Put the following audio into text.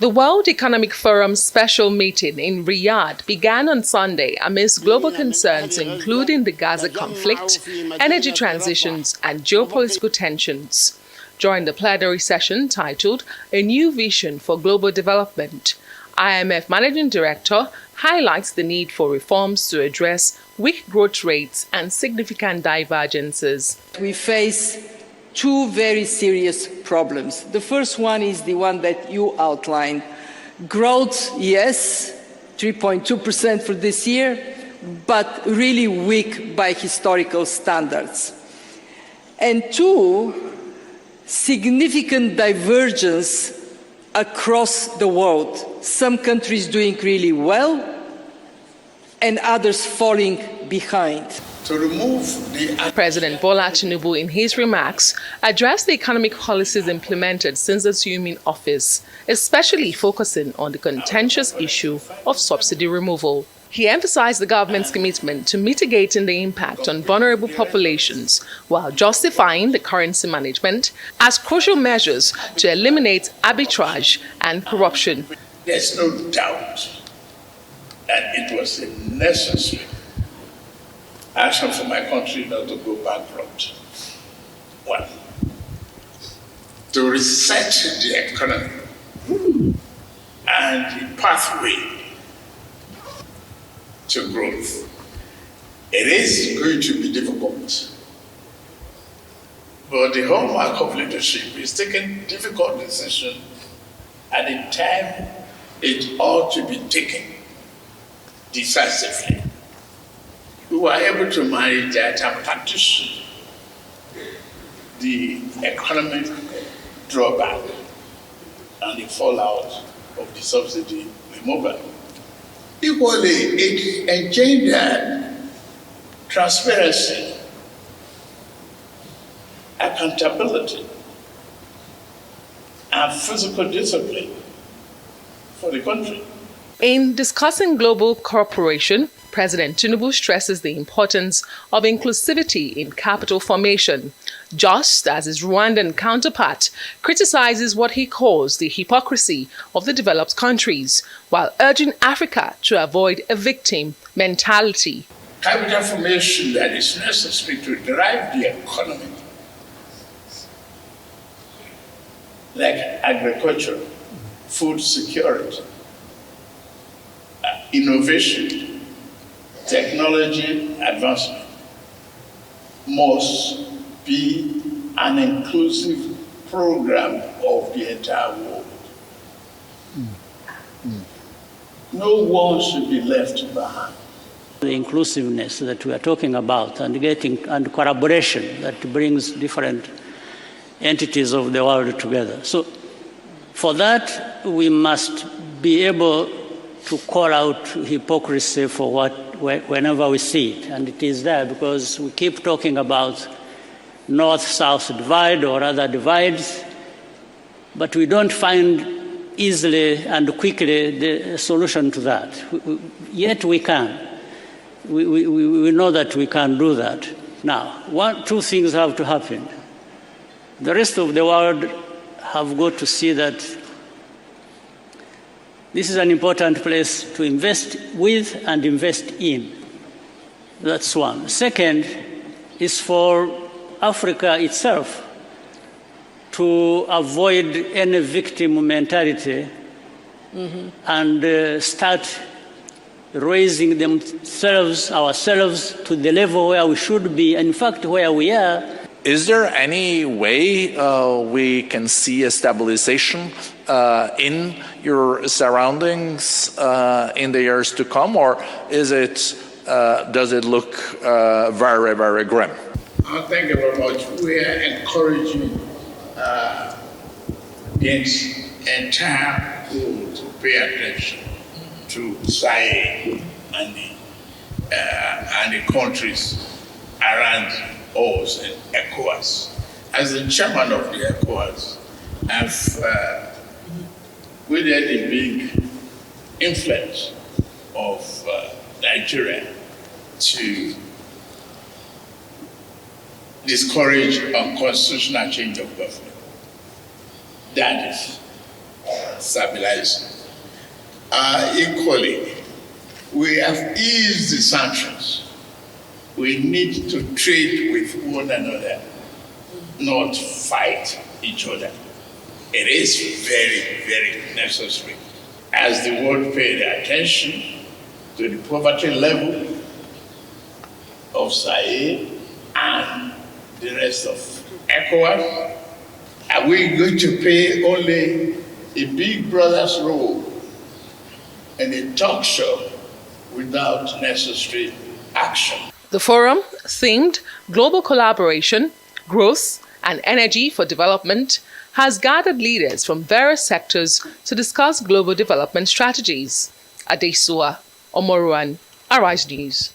The World Economic Forum's special meeting in Riyadh began on Sunday amidst global concerns including the Gaza conflict, energy transitions and geopolitical tensions. During the plenary session titled A New Vision for Global Development, IMF Managing Director highlights the need for reforms to address weak growth rates and significant divergences. We face two very serious problems. The first one is the one that you outlined. Growth, yes, 3.2% for this year, but really weak by historical standards. And two, significant divergence across the world. Some countries doing really well and others falling behind. To remove President Bola Tinubu, in his remarks, addressed the economic policies implemented since assuming office, especially focusing on the contentious issue of subsidy removal. He emphasized the government's commitment to mitigating the impact on vulnerable populations while justifying the currency management as crucial measures to eliminate arbitrage and corruption. There's no doubt that it was a necessary action for my country not to go bankrupt. One, to reset the economy and the pathway to growth. It is going to be difficult, but the hallmark of leadership is taking difficult decisions at a time it ought to be taken decisively. We were able to manage that and partition the economic drawback and the fallout of the subsidy removal. Equally, it engendered transparency, accountability, and physical discipline for the country. In discussing global cooperation, President Tinubu stresses the importance of inclusivity in capital formation, just as his Rwandan counterpart criticizes what he calls the hypocrisy of the developed countries, while urging Africa to avoid a victim mentality. Capital formation that is necessary to drive the economy, like agriculture, food security, innovation, technology advancement, must be an inclusive program of the entire world. No one should be left behind. The inclusiveness that we are talking about and collaboration that brings different entities of the world together. So for that, we must be able to call out hypocrisy for whenever we see it. And it is there because we keep talking about North-South divide or other divides, but we don't find easily and quickly the solution to that. Yet we can. We know that we can do that. Now, two things have to happen. The rest of the world have got to see that this is an important place to invest with and invest in. That's one. Second is for Africa itself to avoid any victim mentality and start raising ourselves to the level where we should be, in fact, where we are. Is there any way we can see a stabilization in your surroundings in the years to come, or does it look very, very grim? Thank you very much. We are encouraging the entire world to pay attention to Sahel and the countries around us and ECOWAS. As the chairman of the ECOWAS, I've wielded a big influence of Nigeria to discourage unconstitutional change of government. That is stabilizing. Equally, we have eased the sanctions. We need to trade with one another, not fight each other. It is very, very necessary. As the world paid attention to the poverty level of Sahel and the rest of ECOWAS, are we going to play only a big brother's role in a talk show without necessary action? The forum, themed Global Collaboration, Growth and Energy for Development, has gathered leaders from various sectors to discuss global development strategies. Adesua Omoruan, Arise News.